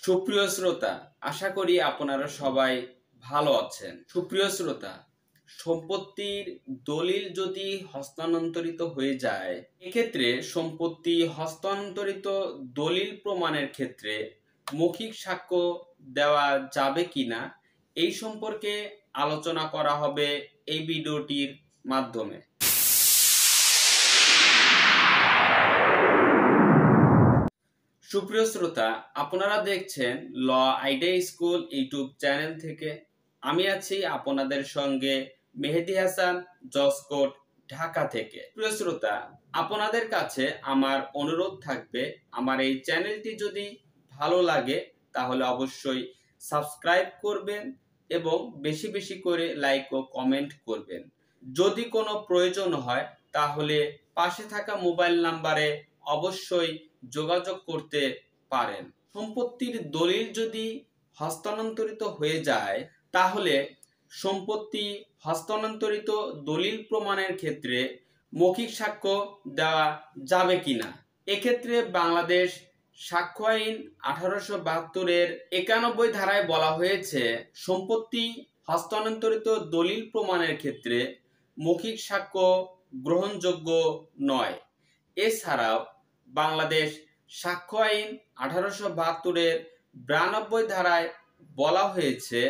সুপ্রিয় শ্রোতা, আশা করি আপনারা সবাই ভালো আছেন। সুপ্রিয় শ্রোতা, সম্পত্তির দলিল যদি হস্তান্তরিত হয়ে যায়, এক্ষেত্রে সম্পত্তি হস্তান্তরিত দলিল প্রমাণের ক্ষেত্রে মৌখিক সাক্ষ্য দেওয়া যাবে কিনা এই সম্পর্কে আলোচনা করা হবে এই ভিডিওটির মাধ্যমে। সুপ্রিয় শ্রোতা, আপনারা দেখছেন ল আইডিয়া স্কুল ইউটিউব চ্যানেল থেকে। আমি আছি আপনাদের সঙ্গে মেহেদি হাসান, জসকোট, ঢাকা থেকে। প্রিয় শ্রোতা, আপনাদের কাছে আমার অনুরোধ থাকবে, আমার এই চ্যানেলটি যদি ভালো লাগে তাহলে অবশ্যই সাবস্ক্রাইব করবেন এবং বেশি বেশি করে লাইক ও কমেন্ট করবেন। যদি কোনো প্রয়োজন হয় তাহলে পাশে থাকা মোবাইল নাম্বারে অবশ্যই যোগাযোগ করতে পারেন। সম্পত্তির দলিল যদি হস্তান্তরিত হয়ে যায় তাহলে সম্পত্তি হস্তান্তরিত দলিল প্রমাণের ক্ষেত্রে মৌখিক সাক্ষ্য দেওয়া যাবে কিনা। এক্ষেত্রে বাংলাদেশ সাক্ষ্য আইন 1872-এর 91 ধারায় বলা হয়েছে, সম্পত্তি হস্তান্তরিত দলিল প্রমাণের ক্ষেত্রে মৌখিক সাক্ষ্য গ্রহণযোগ্য নয়। এছাড়াও বাংলাদেশ সাক্ষ্য আইন 1872-এর 92 ধারায় বলা হয়েছে,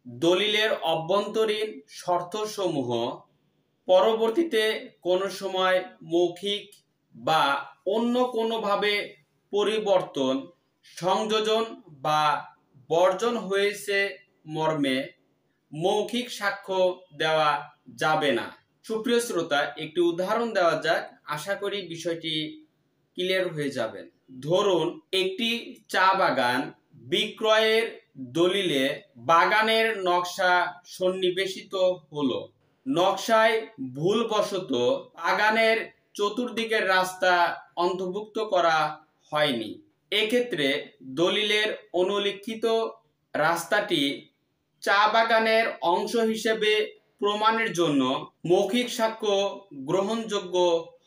দলিলের অভ্যন্তরীণ শর্তসমূহ পরবর্তীতে কোনো সময় মৌখিক বা অন্য কোনোভাবে পরিবর্তন, সংযোজন বা বর্জন হয়েছে মর্মে মৌখিক সাক্ষ্য দেওয়া যাবে না। সুপ্রিয় শ্রোতা, একটি উদাহরণ দেওয়া যাক, আশা করি বিষয়টি ক্লিয়ার হয়ে যাবেন। ধরুন, একটি চা বাগান বিক্রয়ের দলিলে বাগানের নকশা সন্নিবেশিত হলো। নকশায় ভুলবশত বাগানের চতুর্দিকের রাস্তা অন্তর্ভুক্ত করা হয়নি। এক্ষেত্রে দলিলের অনুলিখিত রাস্তাটি চা বাগানের অংশ হিসেবে প্রমাণের জন্য মৌখিক সাক্ষ্য গ্রহণযোগ্য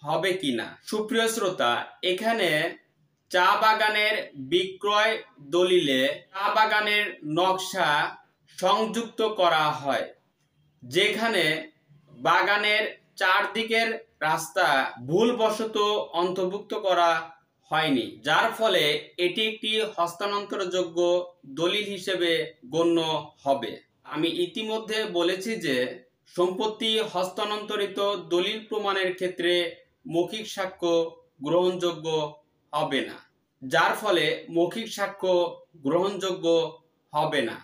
হবে কিনা। সুপ্রিয় শ্রোতা, এখানে চা বাগানের বিক্রয় দলিলে চা বাগানের নকশা সংযুক্ত করা হয়, যেখানে বাগানের চারদিকের রাস্তা ভুলবশত অন্তর্ভুক্ত করা হয়নি, যার ফলে এটি একটি হস্তান্তরযোগ্য দলিল হিসেবে গণ্য হবে। আমি ইতিমধ্যে বলেছি যে সম্পত্তি হস্তান্তরিত দলিল প্রমাণের ক্ষেত্রে মৌখিক সাক্ষ্য গ্রহণযোগ্য হবে না, যার ফলে মৌখিক সাক্ষ্য গ্রহণযোগ্য হবে না,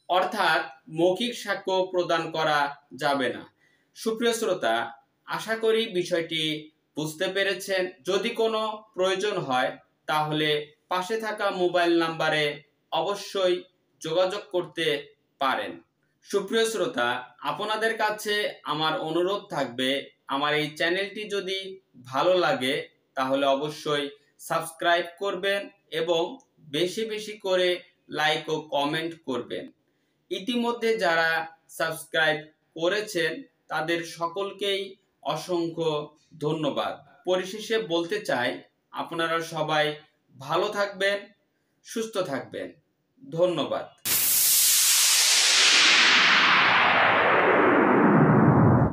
অর্থাৎ মৌখিক সাক্ষ্য প্রদান করা যাবে না। সুপ্রিয় শ্রোতা, আশা করি বিষয়টি বুঝতে পেরেছেন। যদি কোনো প্রয়োজন হয় তাহলে পাশে থাকা মোবাইল নাম্বারে অবশ্যই যোগাযোগ করতে পারেন। সুপ্রিয় শ্রোতা, আপনাদের কাছে আমার অনুরোধ থাকবে, আমার এই চ্যানেলটি যদি ভালো লাগে তাহলে অবশ্যই সাবস্ক্রাইব করবেন এবং বেশি বেশি করে লাইক ও কমেন্ট করবেন। ইতিমধ্যে যারা সাবস্ক্রাইব করেছেন তাদের সকলকেই অসংখ্য ধন্যবাদ। পরিশেষে বলতে চাই, আপনারা সবাই ভালো থাকবেন, সুস্থ থাকবেন। ধন্যবাদ।